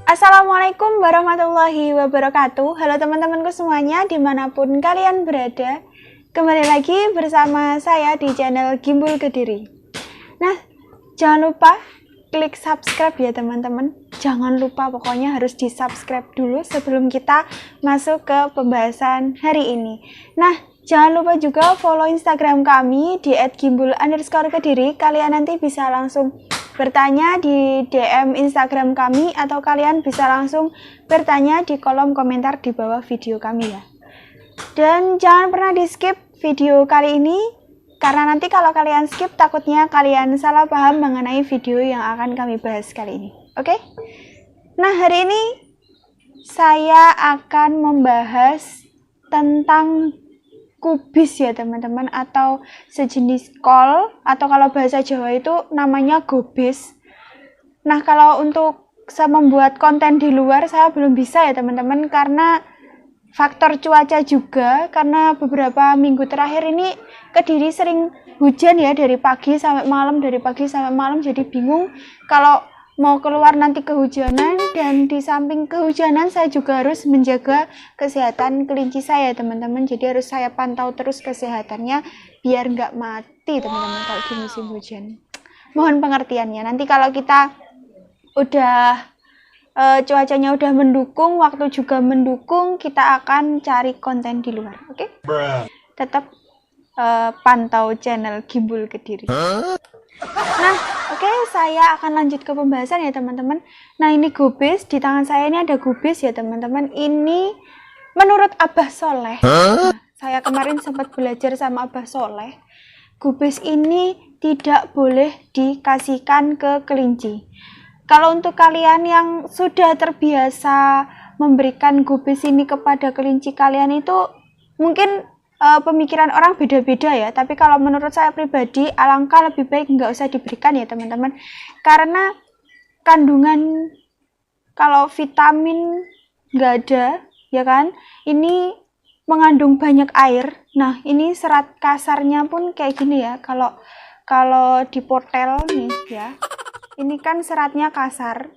Assalamualaikum warahmatullahi wabarakatuh. Halo teman-temanku semuanya dimanapun kalian berada. Kembali lagi bersama saya di channel Gimbul Kediri. Nah, jangan lupa klik subscribe ya teman-teman. Jangan lupa pokoknya harus di subscribe dulu sebelum kita masuk ke pembahasan hari ini. Nah, jangan lupa juga follow Instagram kami di @gimbul_kediri. Kalian nanti bisa langsung bertanya di DM Instagram kami atau kalian bisa langsung bertanya di kolom komentar di bawah video kami ya. Dan jangan pernah di skip video kali ini karena nanti kalau kalian skip takutnya kalian salah paham mengenai video yang akan kami bahas kali ini. Oke? Nah, hari ini saya akan membahas tentang kubis ya teman-teman, atau sejenis kol, atau kalau bahasa Jawa itu namanya gobis. Nah, kalau untuk saya membuat konten di luar saya belum bisa ya teman-teman, karena faktor cuaca juga, karena beberapa minggu terakhir ini Kediri sering hujan ya, dari pagi sampai malam, jadi bingung kalau mau keluar nanti kehujanan. Dan di samping kehujanan saya juga harus menjaga kesehatan kelinci saya teman-teman, jadi harus saya pantau terus kesehatannya biar nggak mati teman-teman kalau di musim hujan. Mohon pengertiannya. Nanti kalau kita udah cuacanya udah mendukung, waktu juga mendukung, kita akan cari konten di luar. Oke? Tetap pantau channel Gimbul Kediri. Nah, oke, saya akan lanjut ke pembahasan ya teman-teman. Nah, ini gobis, di tangan saya ini ada gobis ya teman-teman. Ini menurut Abah Soleh. Nah, saya kemarin sempat belajar sama Abah Soleh. Gobis ini tidak boleh dikasihkan ke kelinci. Kalau untuk kalian yang sudah terbiasa memberikan gobis ini kepada kelinci kalian, itu mungkin pemikiran orang beda-beda ya, tapi kalau menurut saya pribadi alangkah lebih baik nggak usah diberikan ya teman-teman, karena kandungan kalau vitamin nggak ada ya kan, ini mengandung banyak air. Nah, ini serat kasarnya pun kayak gini ya, kalau dipotel nih ya, ini kan seratnya kasar.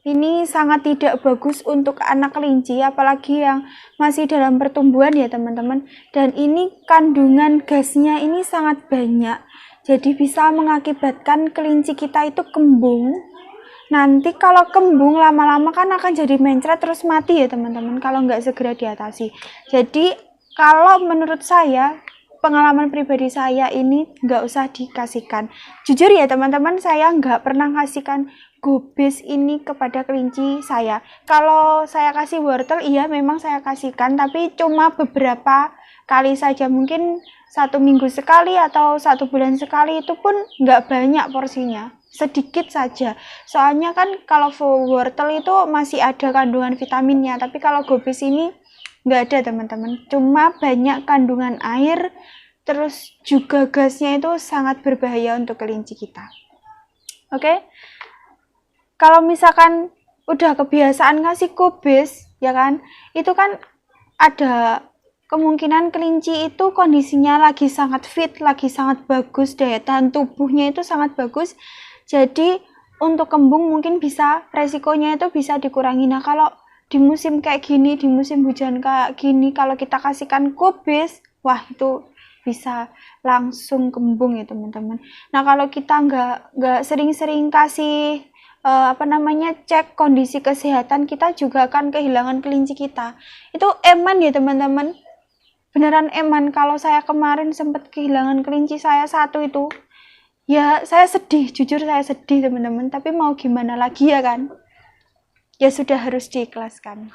Ini sangat tidak bagus untuk anak kelinci, apalagi yang masih dalam pertumbuhan ya teman-teman. Dan ini kandungan gasnya ini sangat banyak, jadi bisa mengakibatkan kelinci kita itu kembung. Nanti kalau kembung lama-lama kan akan jadi mencret terus mati ya teman-teman, kalau nggak segera diatasi. Jadi kalau menurut saya, pengalaman pribadi saya, ini nggak usah dikasihkan. Jujur ya teman-teman, saya nggak pernah kasihkan gobis ini kepada kelinci saya. Kalau saya kasih wortel, iya memang saya kasihkan, tapi cuma beberapa kali saja, mungkin 1 minggu sekali atau 1 bulan sekali, itu pun nggak banyak porsinya, sedikit saja. Soalnya kan kalau wortel itu masih ada kandungan vitaminnya, tapi kalau gobis ini nggak ada teman-teman, cuma banyak kandungan air, terus juga gasnya itu sangat berbahaya untuk kelinci kita. Oke? Kalau misalkan udah kebiasaan ngasih gobis ya kan, itu kan ada kemungkinan kelinci itu kondisinya lagi sangat fit, lagi sangat bagus, daya tahan tubuhnya itu sangat bagus, jadi untuk kembung mungkin bisa, resikonya itu bisa dikurangi. Nah, kalau di musim kayak gini, di musim hujan kayak gini, kalau kita kasihkan gobis, wah itu bisa langsung kembung ya teman-teman. Nah, kalau kita nggak sering-sering kasih cek kondisi kesehatan, kita juga akan kehilangan kelinci kita. Itu eman ya teman-teman, beneran eman. Kalau saya kemarin sempat kehilangan kelinci saya satu itu, ya saya sedih, jujur saya sedih teman-teman, tapi mau gimana lagi ya kan, ya sudah harus diikhlaskan.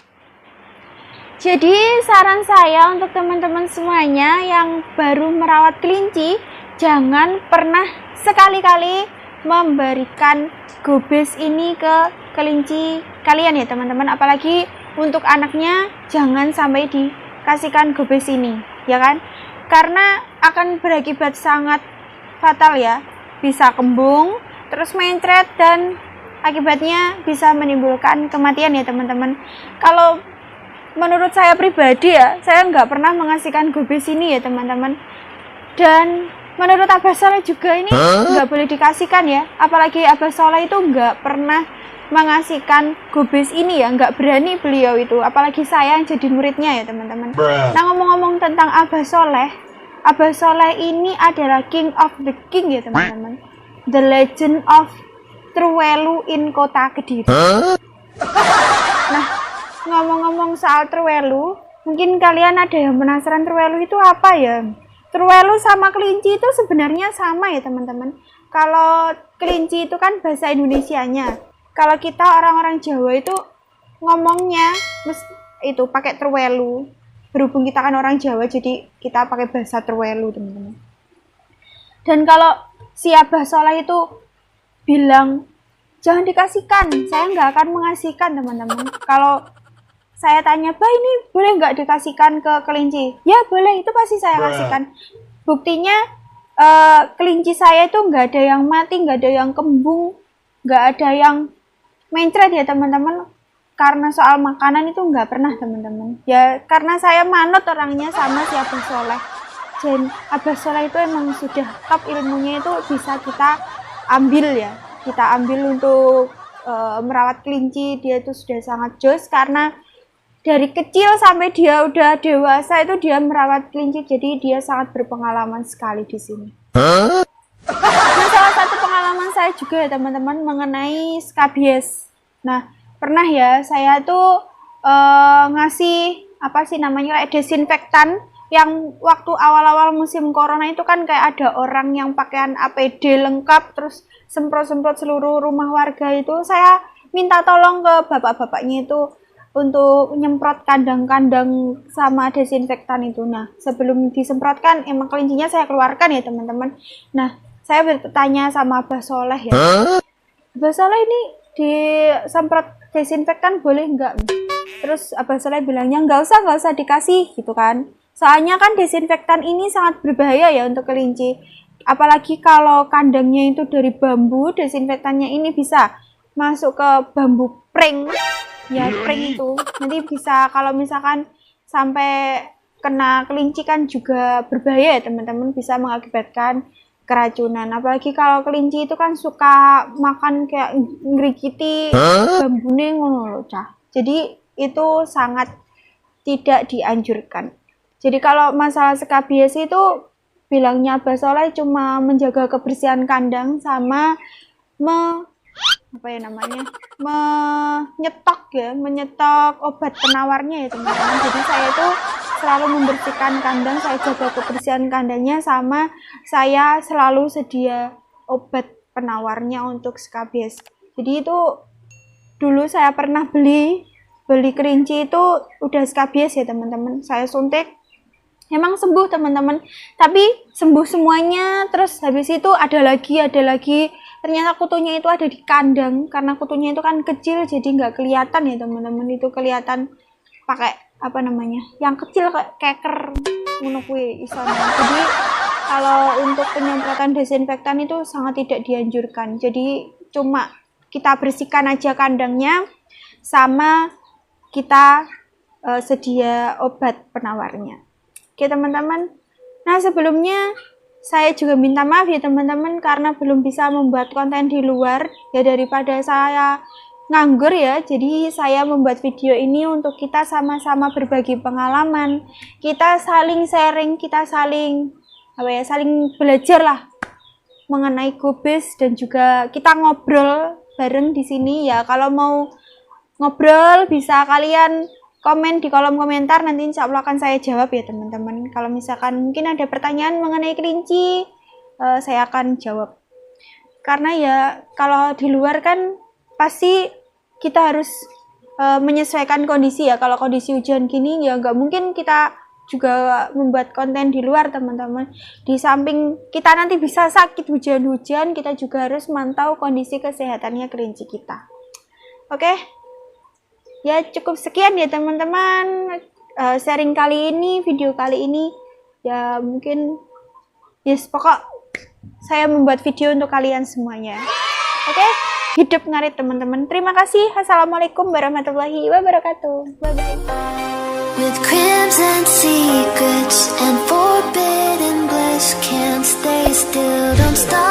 Jadi saran saya untuk teman-teman semuanya yang baru merawat kelinci, jangan pernah sekali-kali memberikan gobis ini ke kelinci kalian ya teman-teman, apalagi untuk anaknya jangan sampai dikasihkan gobis ini ya kan, karena akan berakibat sangat fatal ya, bisa kembung terus mencret dan akibatnya bisa menimbulkan kematian ya teman-teman. Kalau menurut saya pribadi ya, saya nggak pernah mengasihkan gobis ini ya teman-teman, dan menurut Abah Soleh juga ini nggak boleh dikasihkan ya, apalagi Abah Soleh itu nggak pernah mengasihkan gubis ini ya, nggak berani beliau itu, apalagi saya yang jadi muridnya ya teman-teman. Nah, ngomong-ngomong tentang Abah Soleh ini adalah king of the king ya teman-teman, the legend of Trowelu in kota Kediri. Nah, ngomong-ngomong soal Trowelu, mungkin kalian ada yang penasaran Trowelu itu apa ya? Trowelu sama kelinci itu sebenarnya sama ya teman-teman. Kalau kelinci itu kan bahasa Indonesianya. Kalau kita orang-orang Jawa itu ngomongnya itu pakai Trowelu. Berhubung kita kan orang Jawa, jadi kita pakai bahasa Trowelu teman-teman. Dan kalau si Abah Soleh itu bilang jangan dikasihkan, saya nggak akan mengasihkan teman-teman. Kalau saya tanya, "Bah, ini boleh nggak dikasihkan ke kelinci?" "Ya boleh, itu pasti saya kasihkan." Buktinya kelinci saya itu nggak ada yang mati, nggak ada yang kembung, nggak ada yang mencret ya teman-teman. Karena soal makanan itu nggak pernah teman-teman. Ya karena saya manut orangnya sama si Abah Soleh. Dan Abah Soleh itu emang sudah top ilmunya, itu bisa kita ambil ya. Kita ambil untuk merawat kelinci, dia itu sudah sangat jos karena dari kecil sampai dia udah dewasa itu dia merawat kelinci, jadi dia sangat berpengalaman sekali di sini. Nah, salah satu pengalaman saya juga ya teman-teman mengenai skabies. Nah, pernah ya saya tuh ngasih apa sih namanya kayak desinfektan yang waktu awal-awal musim corona itu kan kayak ada orang yang pakaian APD lengkap terus semprot-semprot seluruh rumah warga. Itu saya minta tolong ke bapak-bapaknya itu untuk nyemprot kandang-kandang sama desinfektan itu. Nah, sebelum disemprotkan emang kelincinya saya keluarkan ya teman-teman. Nah, saya bertanya sama Abah Soleh ya, Abah Soleh ini disemprot desinfektan boleh nggak? Terus Abah Soleh bilangnya nggak usah dikasih gitu kan. Soalnya kan desinfektan ini sangat berbahaya ya untuk kelinci. Apalagi kalau kandangnya itu dari bambu, desinfektannya ini bisa masuk ke bambu pring. Ya pring itu nanti bisa kalau misalkan sampai kena kelinci kan juga berbahaya ya teman-teman, bisa mengakibatkan keracunan. Apalagi kalau kelinci itu kan suka makan kayak ngerikiti bambune ngono lho cah. Jadi itu sangat tidak dianjurkan. Jadi kalau masalah skabies itu bilangnya Abah Soleh cuma menjaga kebersihan kandang sama menyetok obat penawarnya ya teman-teman. Jadi saya itu selalu membersihkan kandang, saya jaga kebersihan kandangnya, sama saya selalu sedia obat penawarnya untuk skabies. Jadi itu dulu saya pernah beli kelinci itu udah skabies ya teman-teman, saya suntik emang sembuh teman-teman, tapi sembuh semuanya. Terus habis itu ada lagi ternyata kutunya itu ada di kandang, karena kutunya itu kan kecil jadi nggak kelihatan ya teman-teman. Itu kelihatan pakai apa namanya yang kecil kayak keker ngono kuwi isone. Jadi kalau untuk penyemprotan desinfektan itu sangat tidak dianjurkan. Jadi cuma kita bersihkan aja kandangnya sama kita sedia obat penawarnya. Oke teman-teman. Nah, sebelumnya saya juga minta maaf ya teman-teman karena belum bisa membuat konten di luar ya, daripada saya nganggur ya. Jadi saya membuat video ini untuk kita sama-sama berbagi pengalaman, kita saling sharing, kita saling belajar lah mengenai gubis, dan juga kita ngobrol bareng di sini ya. Kalau mau ngobrol bisa kalian komen di kolom komentar, nanti insya Allah akan saya jawab ya teman-teman. Kalau misalkan mungkin ada pertanyaan mengenai kelinci, saya akan jawab. Karena ya kalau di luar kan pasti kita harus menyesuaikan kondisi ya. Kalau kondisi hujan gini ya nggak mungkin kita juga membuat konten di luar teman-teman. Di samping kita nanti bisa sakit hujan-hujan, kita juga harus mantau kondisi kesehatannya kelinci kita. Oke? Ya cukup sekian ya teman-teman sharing kali ini, video kali ini ya. Mungkin pokok saya membuat video untuk kalian semuanya. Oke, hidup ngarit teman-teman. Terima kasih. Assalamualaikum warahmatullahi wabarakatuh. Bye bye. With crimson secrets and forbidden bliss, can't stay still, don't stop.